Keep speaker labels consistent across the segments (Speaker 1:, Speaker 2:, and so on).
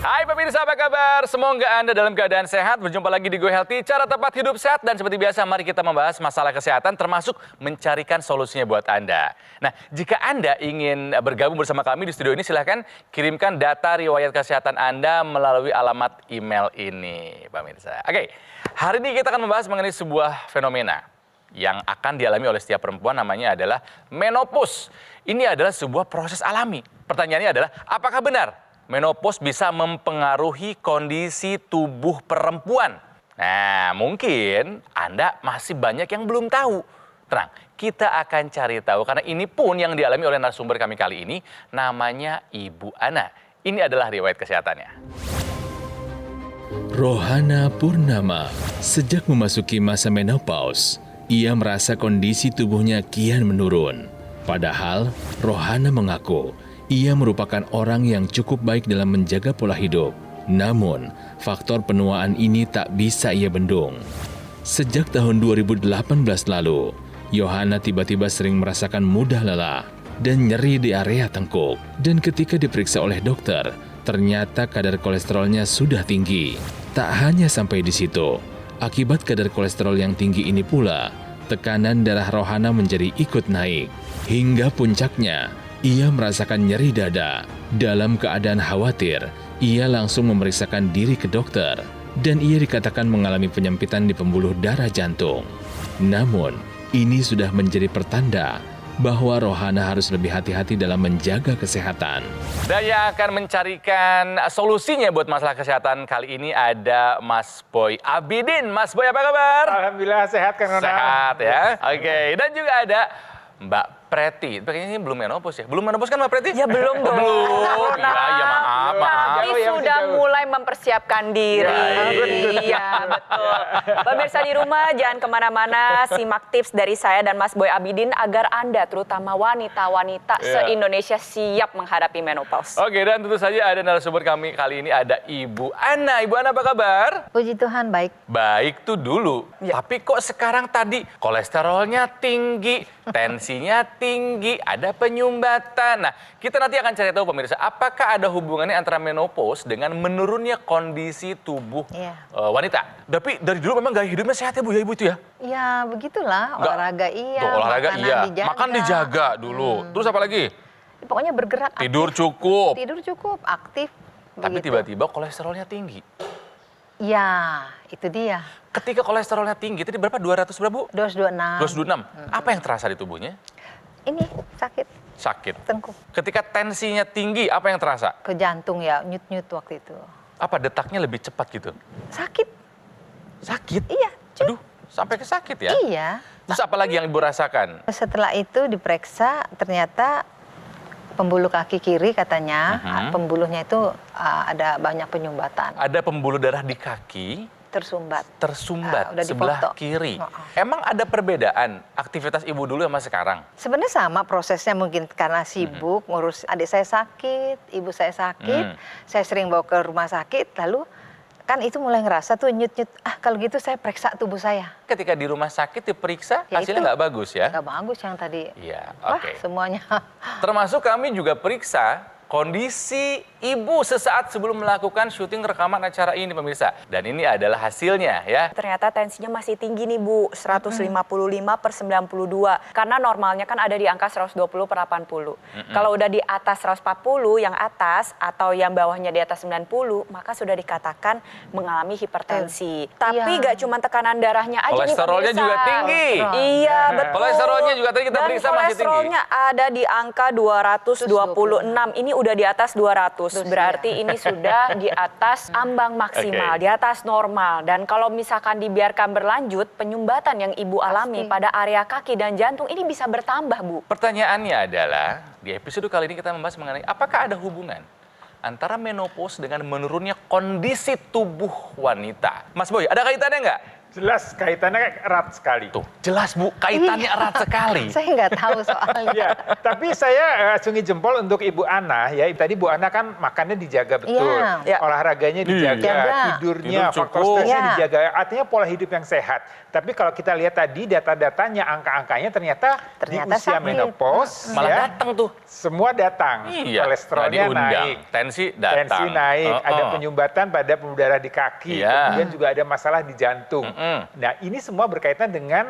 Speaker 1: Hai pemirsa, apa kabar? Semoga Anda dalam keadaan sehat. Berjumpa lagi di Go Healthy, cara tepat hidup sehat. Dan seperti biasa, mari kita membahas masalah kesehatan termasuk mencarikan solusinya buat Anda. Nah, jika Anda ingin bergabung bersama kami di studio ini, silahkan kirimkan data riwayat kesehatan Anda melalui alamat email ini, pemirsa. Oke, hari ini kita akan membahas mengenai sebuah fenomena yang akan dialami oleh setiap perempuan, namanya adalah menopause. Ini adalah sebuah proses alami. Pertanyaannya adalah, apakah benar menopause bisa mempengaruhi kondisi tubuh perempuan? Nah, mungkin Anda masih banyak yang belum tahu. Tenang, kita akan cari tahu karena ini pun yang dialami oleh narasumber kami kali ini, namanya Ibu Ana. Ini adalah riwayat kesehatannya.
Speaker 2: Rohana Purnama, sejak memasuki masa menopause, ia merasa kondisi tubuhnya kian menurun. Padahal, Rohana mengaku ia merupakan orang yang cukup baik dalam menjaga pola hidup. Namun, faktor penuaan ini tak bisa ia bendung. Sejak tahun 2018 lalu, Yohana tiba-tiba sering merasakan mudah lelah dan nyeri di area tengkuk. Dan ketika diperiksa oleh dokter, ternyata kadar kolesterolnya sudah tinggi. Tak hanya sampai di situ, akibat kadar kolesterol yang tinggi ini pula, tekanan darah Rohana menjadi ikut naik. Hingga puncaknya, ia merasakan nyeri dada. Dalam keadaan khawatir, ia langsung memeriksakan diri ke dokter dan ia dikatakan mengalami penyempitan di pembuluh darah jantung. Namun, ini sudah menjadi pertanda bahwa Rohana harus lebih hati-hati dalam menjaga kesehatan.
Speaker 1: Dan yang akan mencarikan solusinya buat masalah kesehatan kali ini ada Mas Boy Abidin. Mas Boy, apa kabar?
Speaker 3: Alhamdulillah sehat, Kang Ronald.
Speaker 1: Sehat ya. Oke, dan juga ada Mbak Preti. Kayaknya ini belum menopause ya? Belum menopause kan Mbak Preti?
Speaker 4: Ya belum dong.
Speaker 1: Belum. Iya, maaf.
Speaker 4: Tapi sudah mulai mempersiapkan diri. Iya, betul. Pemirsa di rumah jangan kemana-mana, simak tips dari saya dan Mas Boy Abidin agar Anda, terutama wanita-wanita se-Indonesia siap menghadapi menopause.
Speaker 1: Oke, dan tentu saja ada narasumber kami kali ini ada Ibu Ana. Ibu Ana, apa kabar?
Speaker 5: Puji Tuhan, baik.
Speaker 1: Baik tuh dulu. Tapi kok sekarang tadi kolesterolnya tinggi, tensinya tinggi, ada penyumbatan. Nah, kita nanti akan cari tahu pemirsa, apakah ada hubungannya antara menopause dengan menurunnya kondisi tubuh wanita. Tapi dari dulu memang gaya hidupnya sehat ya Bu, ya Ibu itu ya?
Speaker 5: Ya begitulah, olahraga iya,
Speaker 1: Tuh, olahraga
Speaker 5: makanan
Speaker 1: iya,
Speaker 5: dijaga.
Speaker 1: makan dijaga dulu. Terus apa lagi?
Speaker 5: Pokoknya bergerak, aktif.
Speaker 1: Tidur cukup.
Speaker 5: Tidur cukup, aktif.
Speaker 1: Tapi
Speaker 5: begitu.
Speaker 1: tiba-tiba kolesterolnya tinggi.
Speaker 5: Ya, itu dia.
Speaker 1: Ketika kolesterolnya tinggi, tadi berapa? 200 berapa Bu?
Speaker 5: 226.
Speaker 1: 226. Apa yang terasa di tubuhnya?
Speaker 5: Ini sakit
Speaker 1: Sakit.
Speaker 5: tengkuk.
Speaker 1: Ketika tensinya tinggi, apa yang terasa?
Speaker 5: Ke jantung ya, nyut-nyut waktu itu.
Speaker 1: Apa detaknya lebih cepat gitu?
Speaker 5: Sakit.
Speaker 1: Sakit?
Speaker 5: Iya.
Speaker 1: Aduh, sampai ke sakit ya?
Speaker 5: Iya.
Speaker 1: Terus apa lagi yang Ibu rasakan?
Speaker 5: Setelah itu diperiksa, ternyata pembuluh kaki kiri katanya, pembuluhnya itu ada banyak penyumbatan.
Speaker 1: Ada pembuluh darah di kaki
Speaker 5: Tersumbat.
Speaker 1: tersumbat
Speaker 5: Udah
Speaker 1: sebelah
Speaker 5: dipoto.
Speaker 1: kiri. Emang ada perbedaan aktivitas Ibu dulu sama sekarang?
Speaker 5: Sebenarnya sama prosesnya, mungkin karena sibuk ngurus adik saya sakit, ibu saya sakit, saya sering bawa ke rumah sakit, lalu kan itu mulai ngerasa tuh nyut-nyut, kalau gitu saya periksa tubuh saya.
Speaker 1: Ketika di rumah sakit diperiksa,
Speaker 5: Ya
Speaker 1: hasilnya
Speaker 5: itu.
Speaker 1: nggak bagus ya?
Speaker 5: Nggak bagus yang tadi.
Speaker 1: Iya,
Speaker 5: Wah,
Speaker 1: oke.
Speaker 5: semuanya.
Speaker 1: Termasuk kami juga periksa kondisi Ibu sesaat sebelum melakukan syuting rekaman acara ini pemirsa. Dan ini adalah hasilnya ya.
Speaker 4: Ternyata tensinya masih tinggi nih Bu, 155/92. Karena normalnya kan ada di angka 120/80. Kalau udah di atas 140 yang atas atau yang bawahnya di atas 90, maka sudah dikatakan mengalami hipertensi. Tapi gak cuma tekanan darahnya aja nih
Speaker 1: Kolesterolnya
Speaker 4: pemirsa.
Speaker 1: juga tinggi.
Speaker 4: Iya, betul.
Speaker 1: Kolesterolnya juga tadi kita
Speaker 4: Dan
Speaker 1: periksa masih tinggi.
Speaker 4: kolesterolnya ada di angka 226. Ini udah di atas 200. Berarti ini sudah di atas ambang maksimal, di atas normal. Dan kalau misalkan dibiarkan berlanjut, penyumbatan yang Ibu alami pada area kaki dan jantung ini bisa bertambah, Bu.
Speaker 1: Pertanyaannya adalah, di episode kali ini kita membahas mengenai apakah ada hubungan antara menopause dengan menurunnya kondisi tubuh wanita. Mas Boy, ada kaitannya nggak?
Speaker 3: Jelas kaitannya erat sekali.
Speaker 1: Tuh, jelas Bu, kaitannya erat sekali.
Speaker 5: Saya nggak tahu soalnya.
Speaker 3: Ya, tapi saya acungi jempol untuk Ibu Ana ya. Tadi Bu Ana kan makannya dijaga betul,
Speaker 5: Iya.
Speaker 3: olahraganya dijaga,
Speaker 5: Jaga.
Speaker 3: tidurnya,
Speaker 1: Tidur
Speaker 3: faktor
Speaker 1: cukup.
Speaker 3: stresnya
Speaker 5: Iya.
Speaker 3: dijaga. Artinya pola hidup yang sehat. Tapi kalau kita lihat tadi data-datanya, angka-angkanya ternyata di
Speaker 5: Ternyata
Speaker 3: usia
Speaker 5: sakit.
Speaker 3: menopause
Speaker 1: Malah
Speaker 3: ya,
Speaker 1: datang tuh.
Speaker 3: semua datang.
Speaker 1: Iya,
Speaker 3: Kolesterolnya
Speaker 1: nggak diundang.
Speaker 3: naik.
Speaker 1: Tensi datang.
Speaker 3: Tensi naik, ada
Speaker 1: Uh-uh.
Speaker 3: penyumbatan pada pembuluh darah di kaki,
Speaker 1: Iya.
Speaker 3: kemudian juga ada masalah di jantung. Nah, ini semua berkaitan dengan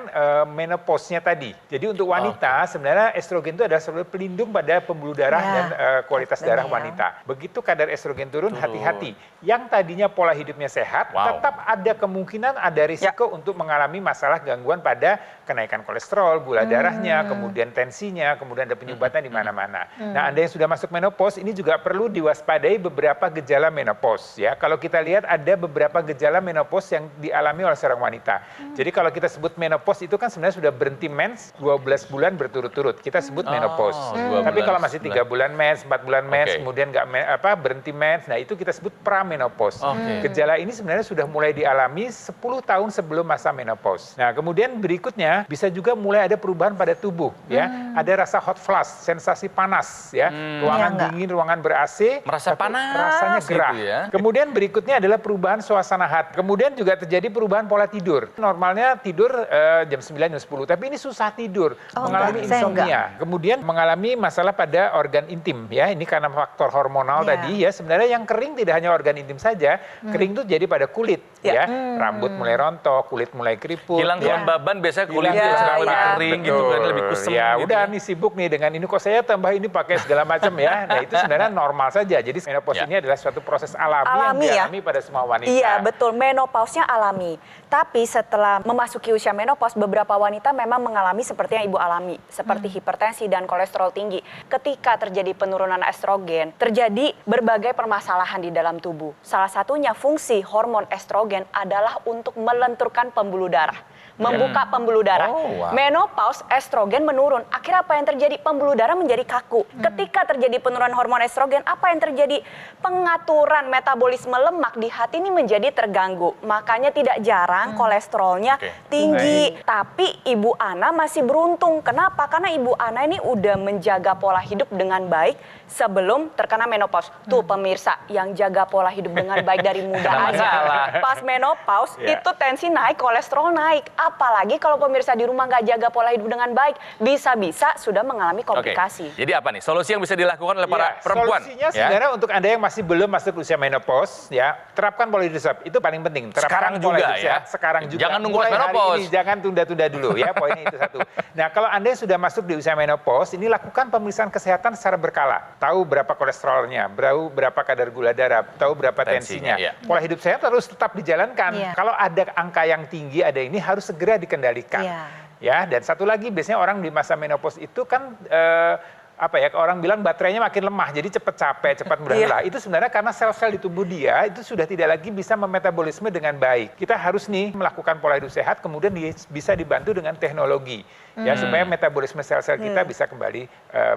Speaker 3: menopause-nya tadi. Jadi untuk wanita sebenarnya estrogen itu adalah sebagai pelindung pada pembuluh darah
Speaker 5: Ya,
Speaker 3: dan kualitas darah
Speaker 5: benar.
Speaker 3: wanita. Begitu kadar estrogen turun, hati-hati. Yang tadinya pola hidupnya sehat,
Speaker 1: Wow.
Speaker 3: tetap ada kemungkinan ada risiko untuk mengalami masalah gangguan pada kenaikan kolesterol, gula darahnya, kemudian tensinya, kemudian ada penyumbatan di mana-mana. Nah, Anda yang sudah masuk menopause, ini juga perlu diwaspadai beberapa gejala menopause ya. Kalau kita lihat ada beberapa gejala menopause yang dialami oleh seorang wanita. Jadi kalau kita sebut menopause itu kan sebenarnya sudah berhenti mens 12 bulan berturut-turut. Kita sebut menopause.
Speaker 1: 12
Speaker 3: Tapi kalau masih 3 bulan mens, 4 bulan mens,
Speaker 1: Oke.
Speaker 3: kemudian nggak berhenti mens, nah itu kita sebut pramenopause.
Speaker 1: Oke.
Speaker 3: Gejala ini sebenarnya sudah mulai dialami 10 tahun sebelum masa menopause. Nah, kemudian berikutnya bisa juga mulai ada perubahan pada tubuh ya. Ada rasa hot flush, sensasi panas ya. Ruangan
Speaker 5: Iya, nggak?
Speaker 3: dingin, ruangan ber-AC,
Speaker 1: Merasa
Speaker 3: tapi
Speaker 1: panas
Speaker 3: rasanya
Speaker 1: gitu
Speaker 3: gerah.
Speaker 1: ya.
Speaker 3: Kemudian berikutnya adalah perubahan suasana hati. Kemudian juga terjadi perubahan pola tidur. Normalnya tidur jam 9, jam 10, tapi ini susah tidur,
Speaker 5: Oh,
Speaker 3: mengalami
Speaker 5: enggak, saya
Speaker 3: insomnia. Kemudian mengalami masalah pada organ intim ya. Ini karena faktor hormonal
Speaker 5: Iya.
Speaker 3: tadi ya. Sebenarnya yang kering tidak hanya organ intim saja, kering itu jadi pada kulit ya. Rambut mulai rontok, kulit mulai keriput.
Speaker 1: Hilang
Speaker 3: ya.
Speaker 1: kelembaban biasanya kulit
Speaker 3: Hilang
Speaker 1: biasanya lebih
Speaker 3: kelembaban,
Speaker 1: kering gitu kan, lebih kusem
Speaker 3: Ya
Speaker 1: gitu
Speaker 3: udah
Speaker 1: ya.
Speaker 3: nih sibuk nih dengan ini, kok saya tambah ini pakai segala macam ya. Nah itu sebenarnya normal saja. Jadi menopause
Speaker 1: Ya.
Speaker 3: ini adalah suatu proses alami
Speaker 4: Alami ya.
Speaker 3: yang dialami pada semua wanita.
Speaker 4: Iya, betul. Menopause-nya alami. Tapi setelah memasuki usia menopause, beberapa wanita memang mengalami seperti yang Ibu alami, seperti hipertensi dan kolesterol tinggi. Ketika terjadi penurunan estrogen, terjadi berbagai permasalahan di dalam tubuh. Salah satunya fungsi hormon estrogen adalah untuk melenturkan pembuluh darah, membuka pembuluh darah.
Speaker 1: Oh, wow.
Speaker 4: Menopause, estrogen menurun. Akhirnya apa yang terjadi? Pembuluh darah menjadi kaku. Ketika terjadi penurunan hormon estrogen, apa yang terjadi? Pengaturan metabolisme lemak di hati ini menjadi terganggu. Makanya tidak jarang kolesterolnya
Speaker 1: Oke.
Speaker 4: tinggi. Tapi Ibu Ana masih beruntung. Kenapa? Karena Ibu Ana ini udah menjaga pola hidup dengan baik sebelum terkena menopause. Tuh pemirsa, yang jaga pola hidup dengan baik dari muda
Speaker 1: Kena
Speaker 4: aja.
Speaker 1: masalah.
Speaker 4: Pas menopause
Speaker 3: Ya.
Speaker 4: itu tensi naik, kolesterol naik. Apalagi kalau pemirsa di rumah nggak jaga pola hidup dengan baik, bisa-bisa sudah mengalami
Speaker 1: Oke.
Speaker 4: komplikasi.
Speaker 1: Jadi apa nih solusi yang bisa dilakukan oleh para
Speaker 3: Ya,
Speaker 1: perempuan?
Speaker 3: solusinya
Speaker 1: ya?
Speaker 3: sebenarnya untuk Anda yang masih belum masuk usia menopause ya, terapkan pola hidup sehat. Itu paling penting. Terapkan
Speaker 1: Sekarang
Speaker 3: pola
Speaker 1: juga
Speaker 3: hidup
Speaker 1: ya.
Speaker 3: sehat sekarang juga.
Speaker 1: Jangan nunggu
Speaker 3: Mulai
Speaker 1: pas
Speaker 3: hari
Speaker 1: menopause.
Speaker 3: ini, jangan tunda-tunda dulu ya. Poinnya itu satu. Nah, kalau Anda yang sudah masuk di usia menopause, ini lakukan pemeriksaan kesehatan secara berkala. Tahu berapa kolesterolnya, berapa kadar gula darah, tahu berapa
Speaker 1: Tensinya,
Speaker 3: tensinya.
Speaker 1: iya.
Speaker 3: Pola hidup sehat harus tetap dijalankan.
Speaker 5: Iya.
Speaker 3: Kalau ada angka yang tinggi, ada ini harus segera dikendalikan.
Speaker 5: Iya.
Speaker 3: Ya, dan satu lagi biasanya orang di masa menopause itu kan orang bilang baterainya makin lemah, jadi cepat capek, cepat mudah lelah. Itu sebenarnya karena sel-sel di tubuh dia itu sudah tidak lagi bisa memetabolisme dengan baik. Kita harus nih melakukan pola hidup sehat, kemudian bisa dibantu dengan teknologi ya supaya metabolisme sel-sel kita bisa kembali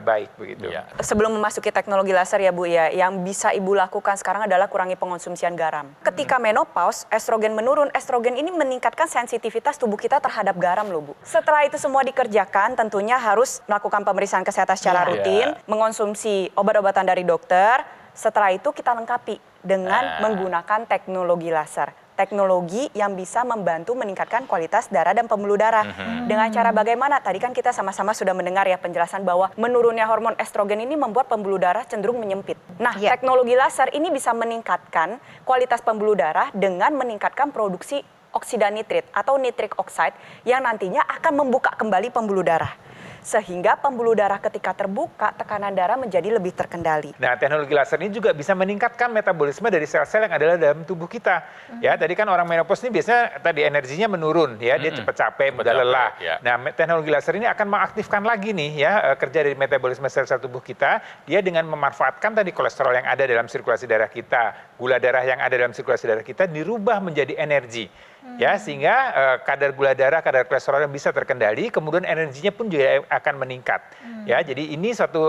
Speaker 3: baik begitu.
Speaker 1: Iya.
Speaker 4: Sebelum memasuki teknologi laser ya Bu ya, yang bisa Ibu lakukan sekarang adalah kurangi pengonsumsian garam. Ketika menopause, estrogen menurun, estrogen ini meningkatkan sensitivitas tubuh kita terhadap garam loh Bu. Setelah itu semua dikerjakan, tentunya harus melakukan pemeriksaan kesehatan secara
Speaker 5: Iya.
Speaker 4: rutin,
Speaker 1: Iya.
Speaker 4: mengonsumsi obat-obatan dari dokter. Setelah itu kita lengkapi dengan menggunakan teknologi laser. Teknologi yang bisa membantu meningkatkan kualitas darah dan pembuluh darah. Dengan cara bagaimana? Tadi kan kita sama-sama sudah mendengar ya penjelasan bahwa menurunnya hormon estrogen ini membuat pembuluh darah cenderung menyempit. Nah,
Speaker 5: Ya.
Speaker 4: teknologi laser ini bisa meningkatkan kualitas pembuluh darah dengan meningkatkan produksi oksida nitrit atau nitric oxide yang nantinya akan membuka kembali pembuluh darah. Sehingga pembuluh darah ketika terbuka, tekanan darah menjadi lebih terkendali.
Speaker 3: Nah, teknologi laser ini juga bisa meningkatkan metabolisme dari sel-sel yang ada dalam tubuh kita. Ya, tadi kan orang menopause ini biasanya tadi energinya menurun, ya, dia cepat capek, mudah
Speaker 1: capek,
Speaker 3: lelah.
Speaker 1: ya.
Speaker 3: Nah, teknologi laser ini akan mengaktifkan lagi nih ya kerja dari metabolisme sel-sel tubuh kita. Dia dengan memanfaatkan tadi kolesterol yang ada dalam sirkulasi darah kita, gula darah yang ada dalam sirkulasi darah kita dirubah menjadi energi. Ya, sehingga kadar gula darah, kadar kolesterol yang bisa terkendali, kemudian energinya pun juga akan meningkat. Ya, jadi ini suatu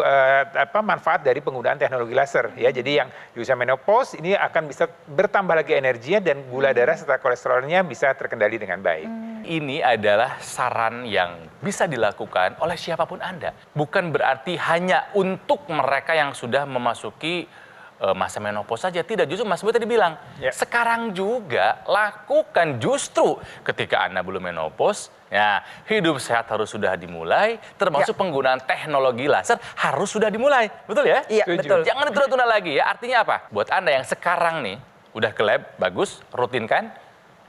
Speaker 3: manfaat dari penggunaan teknologi laser. Ya, jadi yang di usia menopause ini akan bisa bertambah lagi energinya dan gula darah serta kolesterolnya bisa terkendali dengan baik.
Speaker 1: Ini adalah saran yang bisa dilakukan oleh siapapun Anda. Bukan berarti hanya untuk mereka yang sudah memasuki masa menopause saja. Tidak, justru Mas Boy tadi bilang, sekarang juga lakukan justru ketika Anda belum menopause, ya hidup sehat harus sudah dimulai, termasuk penggunaan teknologi laser harus sudah dimulai. Betul ya?
Speaker 4: Iya, betul.
Speaker 1: Jangan ditunda-tunda lagi ya. Artinya apa? Buat Anda yang sekarang nih, udah ke lab, bagus, rutin kan?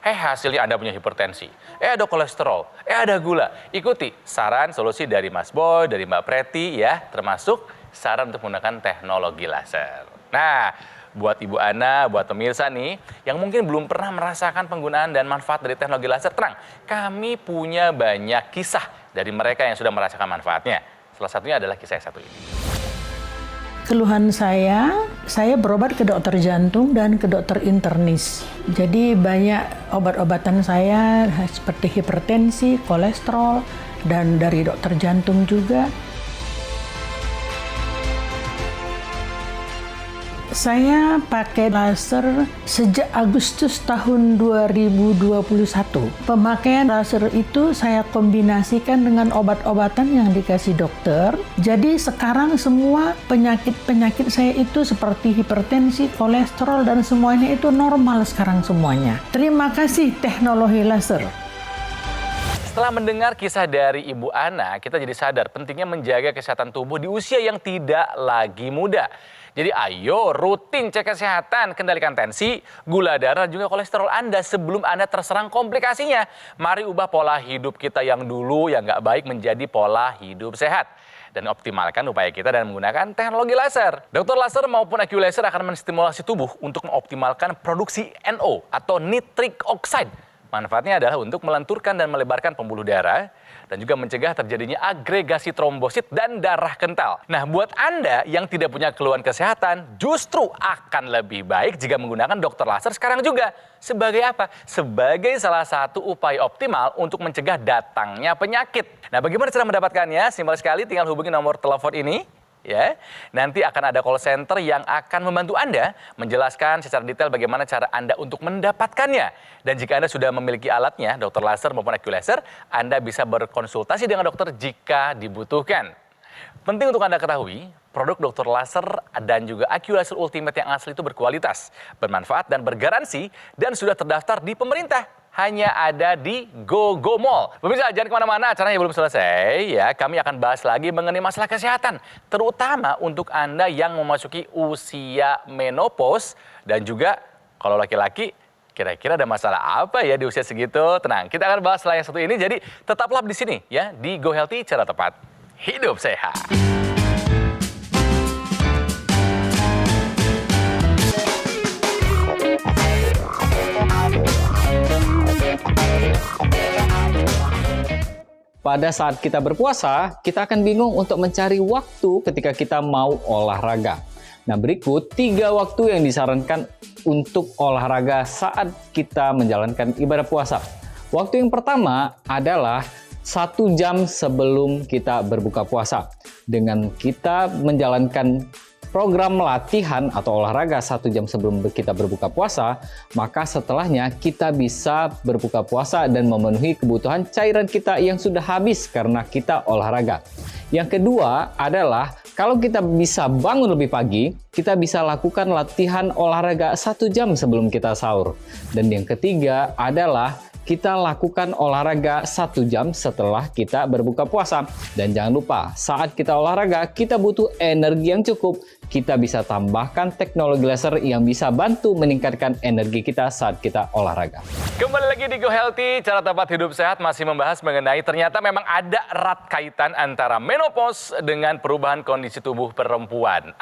Speaker 1: Hasilnya Anda punya hipertensi, ada kolesterol, ada gula. Ikuti saran solusi dari Mas Boy, dari Mbak Preti ya, termasuk saran untuk menggunakan teknologi laser. Nah, buat Ibu Ana, buat pemirsa nih, yang mungkin belum pernah merasakan penggunaan dan manfaat dari teknologi laser, tenang, kami punya banyak kisah dari mereka yang sudah merasakan manfaatnya. Salah satunya adalah kisah yang satu ini.
Speaker 6: Keluhan saya berobat ke dokter jantung dan ke dokter internis. Jadi banyak obat-obatan saya seperti hipertensi, kolesterol, dan dari dokter jantung juga. Saya pakai laser sejak Agustus tahun 2021. Pemakaian laser itu saya kombinasikan dengan obat-obatan yang dikasih dokter. Jadi sekarang semua penyakit-penyakit saya itu seperti hipertensi, kolesterol, dan semuanya itu normal sekarang semuanya. Terima kasih teknologi laser.
Speaker 1: Setelah mendengar kisah dari Ibu Ana, kita jadi sadar pentingnya menjaga kesehatan tubuh di usia yang tidak lagi muda. Jadi ayo rutin cek kesehatan, kendalikan tensi, gula darah, juga kolesterol Anda sebelum Anda terserang komplikasinya. Mari ubah pola hidup kita yang dulu yang nggak baik menjadi pola hidup sehat. Dan optimalkan upaya kita dengan menggunakan teknologi laser. Dokter laser maupun AccuLaser akan menstimulasi tubuh untuk mengoptimalkan produksi NO atau nitric oxide. Manfaatnya adalah untuk melenturkan dan melebarkan pembuluh darah dan juga mencegah terjadinya agregasi trombosit dan darah kental. Nah, buat Anda yang tidak punya keluhan kesehatan, justru akan lebih baik jika menggunakan dokter laser sekarang juga. Sebagai apa? Sebagai salah satu upaya optimal untuk mencegah datangnya penyakit. Nah, bagaimana cara mendapatkannya? Simpel sekali, tinggal hubungi nomor telepon ini. Ya, nanti akan ada call center yang akan membantu Anda menjelaskan secara detail bagaimana cara Anda untuk mendapatkannya. Dan jika Anda sudah memiliki alatnya, dokter laser maupun AccuLaser, Anda bisa berkonsultasi dengan dokter jika dibutuhkan. Penting untuk Anda ketahui, produk dokter laser dan juga AccuLaser Ultimate yang asli itu berkualitas, bermanfaat dan bergaransi, dan sudah terdaftar di pemerintah. Hanya ada di GoGo Mall. Pemirsa, jangan kemana-mana, acaranya belum selesai. Ya, kami akan bahas lagi mengenai masalah kesehatan, terutama untuk Anda yang memasuki usia menopause dan juga kalau laki-laki, kira-kira ada masalah apa ya di usia segitu? Tenang, kita akan bahas setelah yang satu ini. Jadi tetaplah di sini ya di Go Healthy, cara tepat hidup sehat.
Speaker 7: Pada saat kita berpuasa, kita akan bingung untuk mencari waktu ketika kita mau olahraga. Nah, berikut 3 waktu yang disarankan untuk olahraga saat kita menjalankan ibadah puasa. Waktu yang pertama adalah 1 jam sebelum kita berbuka puasa. Dengan kita menjalankan program latihan atau olahraga 1 jam sebelum kita berbuka puasa, maka setelahnya kita bisa berbuka puasa dan memenuhi kebutuhan cairan kita yang sudah habis karena kita olahraga. Yang kedua adalah kalau kita bisa bangun lebih pagi, kita bisa lakukan latihan olahraga 1 jam sebelum kita sahur. Dan yang ketiga adalah kita lakukan olahraga 1 jam setelah kita berbuka puasa. Dan jangan lupa, saat kita olahraga, kita butuh energi yang cukup. Kita bisa tambahkan teknologi laser yang bisa bantu meningkatkan energi kita saat kita olahraga.
Speaker 1: Kembali lagi di Go Healthy, cara tepat hidup sehat masih membahas mengenai ternyata memang ada erat kaitan antara menopause dengan perubahan kondisi tubuh perempuan.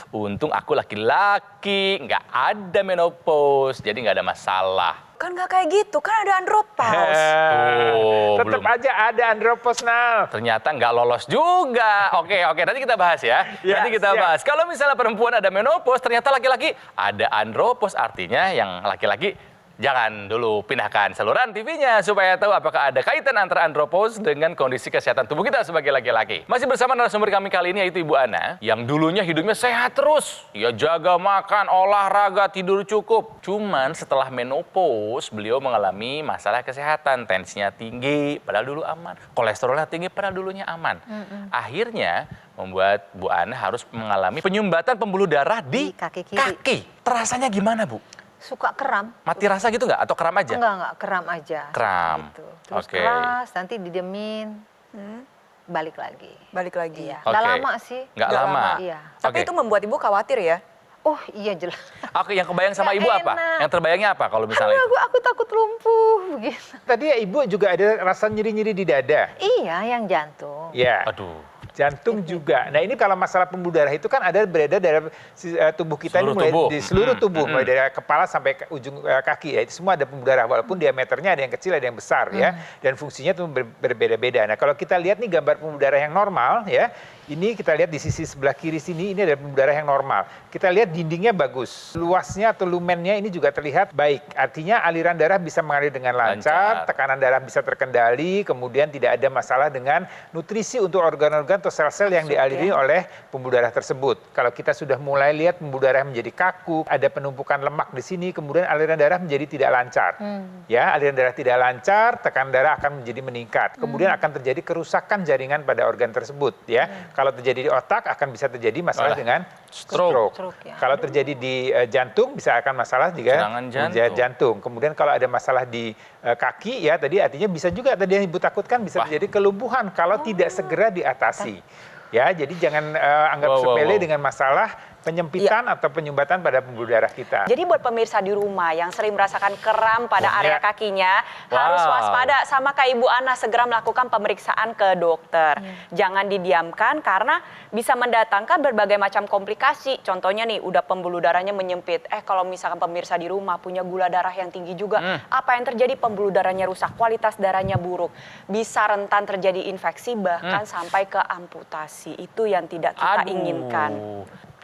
Speaker 1: Untung aku laki-laki, nggak ada menopause, jadi nggak ada masalah.
Speaker 4: Kan nggak kayak gitu, kan ada andropause.
Speaker 3: Tetap
Speaker 1: belum.
Speaker 3: aja ada andropause, Nal.
Speaker 1: Ternyata nggak lolos juga. Oke, nanti kita bahas ya.
Speaker 3: Ya,
Speaker 1: Nanti kita
Speaker 3: siap.
Speaker 1: bahas. Kalau misalnya perempuan ada menopause, ternyata laki-laki ada andropause. Artinya yang laki-laki jangan dulu pindahkan saluran TV-nya supaya tahu apakah ada kaitan antara andropause dengan kondisi kesehatan tubuh kita sebagai laki-laki. Masih bersama narasumber kami kali ini yaitu Ibu Ana yang dulunya hidupnya sehat terus. Ya jaga makan, olahraga, tidur cukup. Cuman setelah menopause beliau mengalami masalah kesehatan. Tensinya tinggi padahal dulu aman. Kolesterolnya tinggi padahal dulunya aman. Akhirnya membuat Bu Ana harus mengalami penyumbatan pembuluh darah di
Speaker 5: kaki kiri.
Speaker 1: kaki. Terasanya gimana, Bu?
Speaker 5: Suka kram.
Speaker 1: Mati rasa gitu nggak? Atau kram aja?
Speaker 5: Enggak, kram aja.
Speaker 1: Kram.
Speaker 5: Gitu. Terus
Speaker 1: Oke.
Speaker 5: keras, nanti didiemin, balik lagi.
Speaker 4: Balik lagi.
Speaker 5: Iya.
Speaker 1: Oke.
Speaker 5: Nggak lama sih.
Speaker 1: Nggak
Speaker 4: Nggak
Speaker 1: lama?
Speaker 4: lama.
Speaker 5: Iya.
Speaker 4: Tapi
Speaker 1: Oke.
Speaker 4: itu membuat ibu khawatir ya?
Speaker 5: Oh iya jelas.
Speaker 1: Oke, yang kebayang sama
Speaker 5: Nggak
Speaker 1: Ibu apa?
Speaker 5: enak.
Speaker 1: Yang terbayangnya apa kalau misalnya
Speaker 5: Aduh,
Speaker 1: itu?
Speaker 5: aku takut lumpuh begitu.
Speaker 3: Tadi ya Ibu juga ada rasa nyeri-nyeri di dada.
Speaker 5: Iya, yang jantung.
Speaker 3: Ya.
Speaker 1: Aduh.
Speaker 3: Jantung juga. Nah ini kalau masalah pembuluh darah itu kan ada beredar dalam tubuh kita
Speaker 1: Seluruh
Speaker 3: ini mulai
Speaker 1: tubuh.
Speaker 3: di seluruh tubuh, mulai dari kepala sampai ke ujung kaki ya. Itu semua ada pembuluh darah walaupun diameternya ada yang kecil ada yang besar ya. Dan fungsinya itu berbeda-beda. Nah kalau kita lihat nih gambar pembuluh darah yang normal ya. Ini kita lihat di sisi sebelah kiri sini ini ada pembuluh darah yang normal. Kita lihat dindingnya bagus. Luasnya atau lumennya ini juga terlihat baik. Artinya aliran darah bisa mengalir dengan lancar, tekanan darah bisa terkendali, kemudian tidak ada masalah dengan nutrisi untuk organ-organ atau sel-sel yang dialiri oleh pembuluh darah tersebut. Kalau kita sudah mulai lihat pembuluh darah menjadi kaku, ada penumpukan lemak di sini, kemudian aliran darah menjadi tidak lancar. Ya, aliran darah tidak lancar, tekanan darah akan menjadi meningkat. Kemudian akan terjadi kerusakan jaringan pada organ tersebut. Ya, kalau terjadi di otak akan bisa terjadi masalah dengan stroke.
Speaker 5: Ya.
Speaker 3: Kalau terjadi di jantung bisa akan masalah juga
Speaker 1: Serangan jantung.
Speaker 3: jantung. Kemudian kalau ada masalah di kaki ya tadi artinya bisa juga tadi yang Ibu takutkan bisa terjadi kelumpuhan kalau tidak segera diatasi. Ya, jadi jangan anggap sepele dengan masalah penyempitan atau penyumbatan pada pembuluh darah kita.
Speaker 4: Jadi buat pemirsa di rumah yang sering merasakan kram pada area kakinya, harus waspada sama kayak Ibu Ana, segera melakukan pemeriksaan ke dokter. Jangan didiamkan karena bisa mendatangkan berbagai macam komplikasi. Contohnya nih, udah pembuluh darahnya menyempit. Kalau misalkan pemirsa di rumah punya gula darah yang tinggi juga, apa yang terjadi? Pembuluh darahnya rusak, kualitas darahnya buruk. Bisa rentan terjadi infeksi bahkan sampai ke amputasi. Itu yang tidak kita inginkan.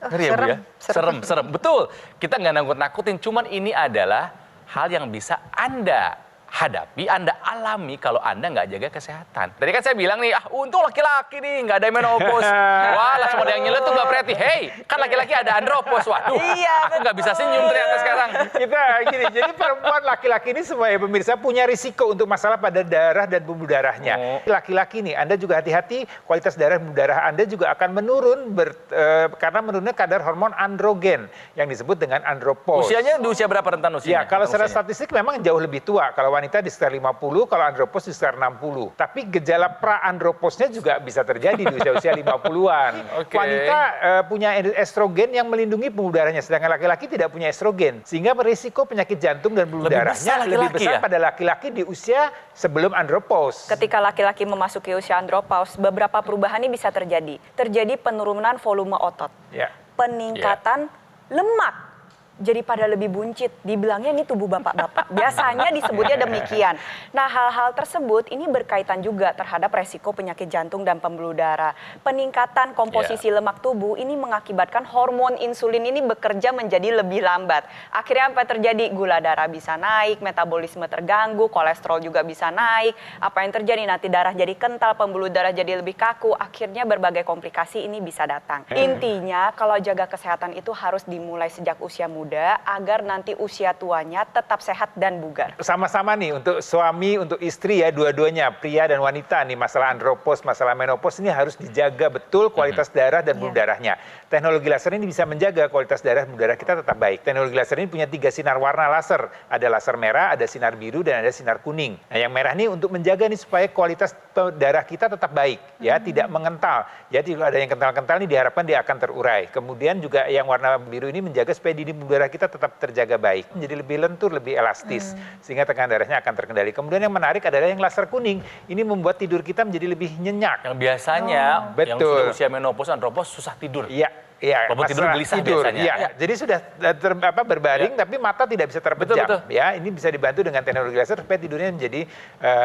Speaker 1: Ngeri ya, Bu ya? Serem. Betul. Kita nggak nakut-nakutin, cuman ini adalah hal yang bisa Anda hadapi, Anda alami kalau Anda nggak jaga kesehatan. Tadi kan saya bilang nih, untung laki-laki nih, nggak ada menopause. Wah, langsung ada yang nyelet tuh Mbak Preti. Hey, kan laki-laki ada andropause. Waduh, aku nggak bisa senyum ternyata sekarang.
Speaker 3: Kita gini, jadi perempuan laki-laki ini semua ya pemirsa punya risiko untuk masalah pada darah dan pembuluh darahnya. Laki-laki nih, Anda juga hati-hati, kualitas darah pembuluh darah Anda juga akan menurun karena menurunnya kadar hormon androgen yang disebut dengan andropause.
Speaker 1: Usianya di usia berapa rentan usianya?
Speaker 3: Ya, kalau secara
Speaker 1: Usianya?
Speaker 3: statistik memang jauh lebih tua. Kalau wanita di sekitar 50, kalau andropause di sekitar 60. Tapi gejala pra-andropause-nya juga bisa terjadi di usia-usia 50-an.
Speaker 1: Oke.
Speaker 3: Wanita punya estrogen yang melindungi pembuluh darahnya, sedangkan laki-laki tidak punya estrogen. Sehingga berisiko penyakit jantung dan pembuluh
Speaker 1: Lebih
Speaker 3: darahnya
Speaker 1: besar
Speaker 3: lebih
Speaker 1: laki-laki
Speaker 3: besar
Speaker 1: ya?
Speaker 3: pada laki-laki di usia sebelum andropause.
Speaker 4: Ketika laki-laki memasuki usia andropause, beberapa perubahan ini bisa terjadi. Terjadi penurunan volume otot,
Speaker 3: Ya.
Speaker 4: peningkatan lemak, jadi pada lebih buncit. Dibilangnya ini tubuh bapak-bapak. Biasanya disebutnya demikian. Nah, hal-hal tersebut ini berkaitan juga terhadap resiko penyakit jantung dan pembuluh darah. Peningkatan komposisi lemak tubuh ini mengakibatkan hormon insulin ini bekerja menjadi lebih lambat. Akhirnya apa terjadi? Gula darah bisa naik, metabolisme terganggu, kolesterol juga bisa naik. Apa yang terjadi? Nanti darah jadi kental, pembuluh darah jadi lebih kaku. Akhirnya berbagai komplikasi ini bisa datang. Intinya, kalau jaga kesehatan itu harus dimulai sejak usia muda agar nanti usia tuanya tetap sehat dan bugar.
Speaker 3: Sama-sama nih untuk suami, untuk istri ya, dua-duanya, pria dan wanita nih, masalah andropause, masalah menopause ini harus dijaga betul kualitas darah dan pembuluh darahnya. Teknologi laser ini bisa menjaga kualitas darah dan pembuluh darah kita tetap baik. Teknologi laser ini punya 3 sinar warna laser. Ada laser merah, ada sinar biru, dan ada sinar kuning. Nah, yang merah ini untuk menjaga nih supaya kualitas darah kita tetap baik, ya, tidak mengental. Jadi kalau ada yang kental-kental nih diharapkan dia akan terurai. Kemudian juga yang warna biru ini menjaga supaya dinding pembuluh darah darah kita tetap terjaga baik, menjadi lebih lentur, lebih elastis, sehingga tekanan darahnya akan terkendali. Kemudian yang menarik adalah yang laser kuning, ini membuat tidur kita menjadi lebih nyenyak.
Speaker 1: Yang biasanya yang
Speaker 3: betul.
Speaker 1: sudah usia menopause, andropause susah tidur.
Speaker 3: Iya. Iya,
Speaker 1: Walaupun tidur
Speaker 3: masalah
Speaker 1: gelisah
Speaker 3: tidur,
Speaker 1: biasanya.
Speaker 3: iya.
Speaker 1: Ya.
Speaker 3: Jadi sudah berbaring, tapi mata tidak bisa terpejam.
Speaker 1: Betul.
Speaker 3: Ya, ini bisa dibantu dengan teknologi laser supaya tidurnya menjadi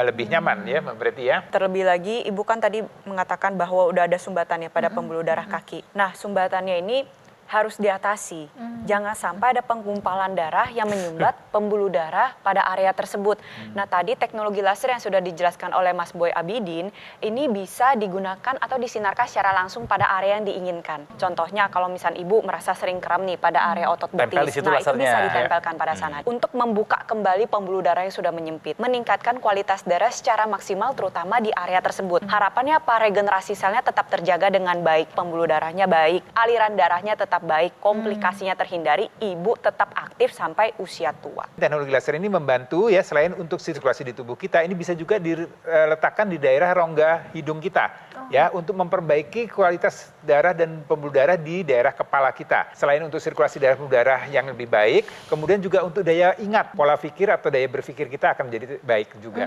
Speaker 3: lebih nyaman, ya, berarti ya.
Speaker 4: Terlebih lagi, Ibu kan tadi mengatakan bahwa udah ada sumbatannya pada pembuluh darah kaki. Nah, sumbatannya ini harus diatasi. Jangan sampai ada penggumpalan darah yang menyumbat pembuluh darah pada area tersebut. Nah, tadi teknologi laser yang sudah dijelaskan oleh Mas Boy Abidin, ini bisa digunakan atau disinarkan secara langsung pada area yang diinginkan. Contohnya, kalau misalnya Ibu merasa sering kram nih pada area otot
Speaker 1: Tempel di
Speaker 4: betis,
Speaker 1: situ
Speaker 4: nah itu
Speaker 1: lasernya.
Speaker 4: bisa ditempelkan pada sana. Untuk membuka kembali pembuluh darah yang sudah menyempit, meningkatkan kualitas darah secara maksimal terutama di area tersebut. Harapannya apa? Regenerasi selnya tetap terjaga dengan baik, pembuluh darahnya baik, aliran darahnya tetap baik, komplikasinya terhindari, ibu tetap aktif sampai usia tua.
Speaker 3: Teknologi laser ini membantu ya, selain untuk sirkulasi di tubuh kita, ini bisa juga diletakkan di daerah rongga hidung kita, ya, untuk memperbaiki kualitas darah dan pembuluh darah di daerah kepala kita. Selain untuk sirkulasi darah pembuluh darah yang lebih baik, kemudian juga untuk daya ingat, pola pikir atau daya berpikir kita akan menjadi baik juga.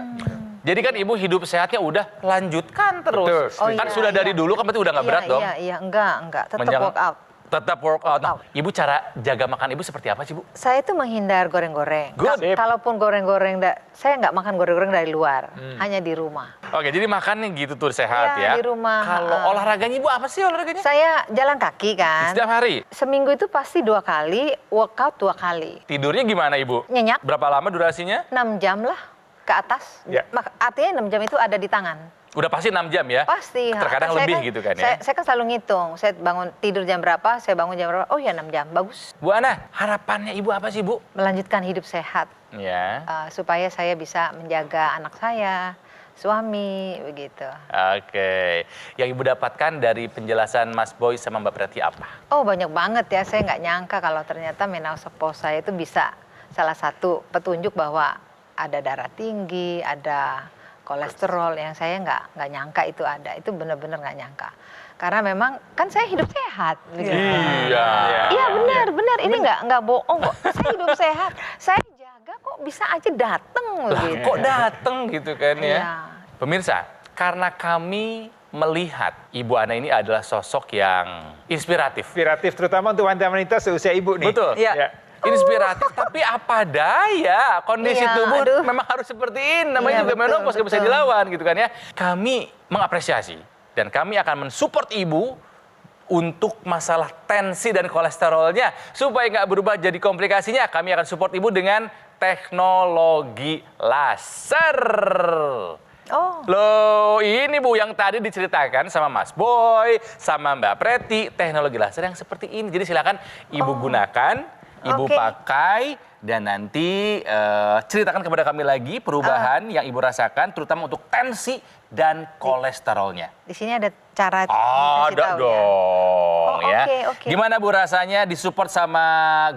Speaker 1: Jadi kan ibu hidup sehatnya udah lanjutkan terus.
Speaker 3: Betul,
Speaker 1: Oh, kan sudah dari dulu kan berarti udah nggak berat dong.
Speaker 5: Iya, enggak, tetap
Speaker 1: Menjaga-
Speaker 5: work out.
Speaker 1: Tetap work out. Nah, ibu cara jaga makan ibu seperti apa sih, Bu?
Speaker 5: Saya itu menghindar goreng-goreng.
Speaker 1: Good.
Speaker 5: Kalaupun goreng-goreng, saya nggak makan goreng-goreng dari luar, hanya di rumah.
Speaker 1: Oke, jadi makannya gitu tuh sehat
Speaker 5: Iya,
Speaker 1: ya.
Speaker 5: di rumah.
Speaker 1: Kalau olahraganya ibu apa sih olahraganya?
Speaker 5: Saya jalan kaki kan.
Speaker 1: Setiap hari.
Speaker 5: Seminggu itu pasti 2 kali, workout 2 kali.
Speaker 1: Tidurnya gimana ibu?
Speaker 5: Nyenyak.
Speaker 1: Berapa lama durasinya?
Speaker 5: 6 jam lah ke atas.
Speaker 3: Ya.
Speaker 5: Artinya 6 jam itu ada di tangan.
Speaker 1: Udah pasti 6 jam ya?
Speaker 5: Pasti.
Speaker 1: Terkadang
Speaker 5: Saya
Speaker 1: lebih gitu kan ya?
Speaker 5: Saya kan selalu ngitung. Saya bangun tidur jam berapa, saya bangun jam berapa. Oh ya 6 jam, bagus.
Speaker 1: Bu Ana, harapannya ibu apa sih, Bu?
Speaker 5: Melanjutkan hidup sehat.
Speaker 1: Ya.
Speaker 5: Supaya saya bisa menjaga anak saya, suami, begitu.
Speaker 1: Oke. Yang ibu dapatkan dari penjelasan Mas Boy sama Mbak Preti apa?
Speaker 5: Oh banyak banget ya, saya nggak nyangka kalau ternyata menopause saya itu bisa salah satu petunjuk bahwa ada darah tinggi, ada kolesterol yang saya nggak nyangka itu ada. Itu benar-benar nggak nyangka. Karena memang kan saya hidup sehat. Gitu.
Speaker 1: Iya.
Speaker 5: Iya benar. Ini nggak bohong kok. Saya hidup sehat. Saya jaga kok bisa aja dateng
Speaker 1: Lah,
Speaker 5: gitu.
Speaker 1: kok dateng gitu kan ya?
Speaker 5: Iya.
Speaker 1: Pemirsa, karena kami melihat Ibu Ana ini adalah sosok yang inspiratif.
Speaker 3: Inspiratif, terutama untuk wanita-wanita seusia ibu nih.
Speaker 1: Betul.
Speaker 5: Iya.
Speaker 3: Ya.
Speaker 1: Inspiratif, tapi apa daya kondisi
Speaker 5: Iya,
Speaker 1: tubuh
Speaker 5: aduh.
Speaker 1: memang harus seperti ini. Namanya
Speaker 5: Iya,
Speaker 1: juga
Speaker 5: betul,
Speaker 1: menopause, nggak bisa
Speaker 5: betul.
Speaker 1: dilawan gitu kan ya. Kami mengapresiasi dan kami akan mensupport ibu untuk masalah tensi dan kolesterolnya supaya nggak berubah jadi komplikasinya. Kami akan support ibu dengan teknologi laser.
Speaker 5: Oh.
Speaker 1: Loh, ini Bu yang tadi diceritakan sama Mas Boy, sama Mbak Preti, teknologi laser yang seperti ini. Jadi silakan Ibu gunakan, Ibu
Speaker 5: Oke.
Speaker 1: pakai, dan nanti ceritakan kepada kami lagi perubahan yang Ibu rasakan, terutama untuk tensi dan kolesterolnya.
Speaker 5: Di sini ada cara
Speaker 1: Ada
Speaker 5: dikasih tahu
Speaker 1: dong
Speaker 5: ya.
Speaker 1: ya.
Speaker 5: Oke.
Speaker 1: Gimana Bu rasanya disupport sama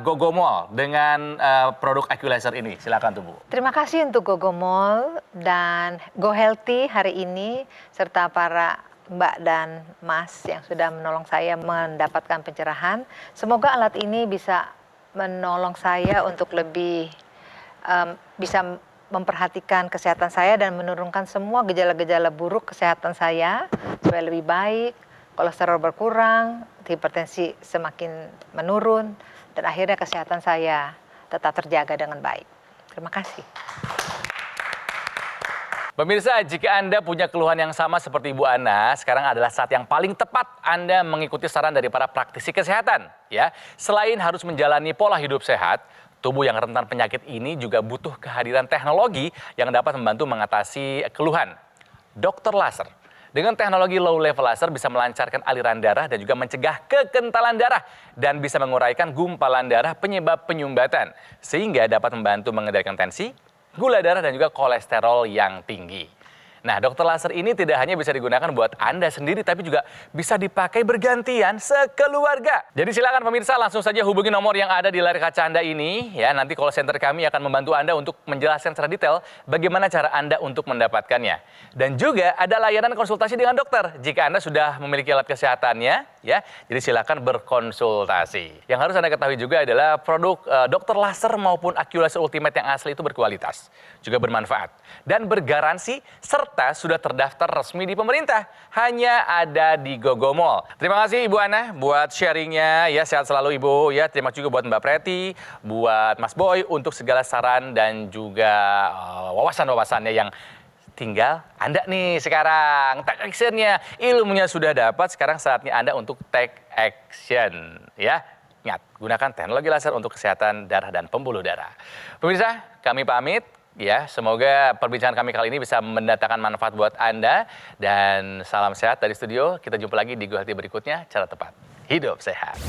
Speaker 1: Gogomol dengan produk Aqualaser ini? Silakan tuh Bu.
Speaker 5: Terima kasih untuk Gogomol dan Go Healthy hari ini serta para Mbak dan Mas yang sudah menolong saya mendapatkan pencerahan. Semoga alat ini bisa menolong saya untuk lebih bisa memperhatikan kesehatan saya dan menurunkan semua gejala-gejala buruk kesehatan saya supaya lebih baik, kolesterol berkurang, hipertensi semakin menurun, dan akhirnya kesehatan saya tetap terjaga dengan baik. Terima kasih.
Speaker 1: Pemirsa, jika Anda punya keluhan yang sama seperti Ibu Ana, sekarang adalah saat yang paling tepat Anda mengikuti saran dari para praktisi kesehatan. Ya, selain harus menjalani pola hidup sehat, tubuh yang rentan penyakit ini juga butuh kehadiran teknologi yang dapat membantu mengatasi keluhan. Dokter laser dengan teknologi low level laser bisa melancarkan aliran darah dan juga mencegah kekentalan darah dan bisa menguraikan gumpalan darah penyebab penyumbatan sehingga dapat membantu mengendalikan tensi, gula darah dan juga kolesterol yang tinggi. Nah, dokter laser ini tidak hanya bisa digunakan buat Anda sendiri, tapi juga bisa dipakai bergantian sekeluarga. Jadi silakan pemirsa langsung saja hubungi nomor yang ada di layar kaca Anda ini. Ya, nanti call center kami akan membantu Anda untuk menjelaskan secara detail bagaimana cara Anda untuk mendapatkannya. Dan juga ada layanan konsultasi dengan dokter jika Anda sudah memiliki alat kesehatannya. Ya, jadi silakan berkonsultasi. Yang harus Anda ketahui juga adalah produk dokter laser maupun Aculaser Ultimate yang asli itu berkualitas, juga bermanfaat, dan bergaransi serta sudah terdaftar resmi di pemerintah. Hanya ada di Gogo Mall. Terima kasih Ibu Ana buat sharingnya. Ya, sehat selalu Ibu. Ya, terima kasih juga buat Mbak Preti, buat Mas Boy untuk segala saran dan juga wawasan-wawasannya yang tinggal Anda nih sekarang. Take action-nya, ilmunya sudah dapat, sekarang saatnya Anda untuk take action. Ya, ingat, gunakan teknologi laser untuk kesehatan darah dan pembuluh darah. Pemirsa, kami pamit. Ya, semoga perbincangan kami kali ini bisa mendatangkan manfaat buat Anda. Dan salam sehat dari studio. Kita jumpa lagi di Go Healthy berikutnya. Cara tepat hidup sehat.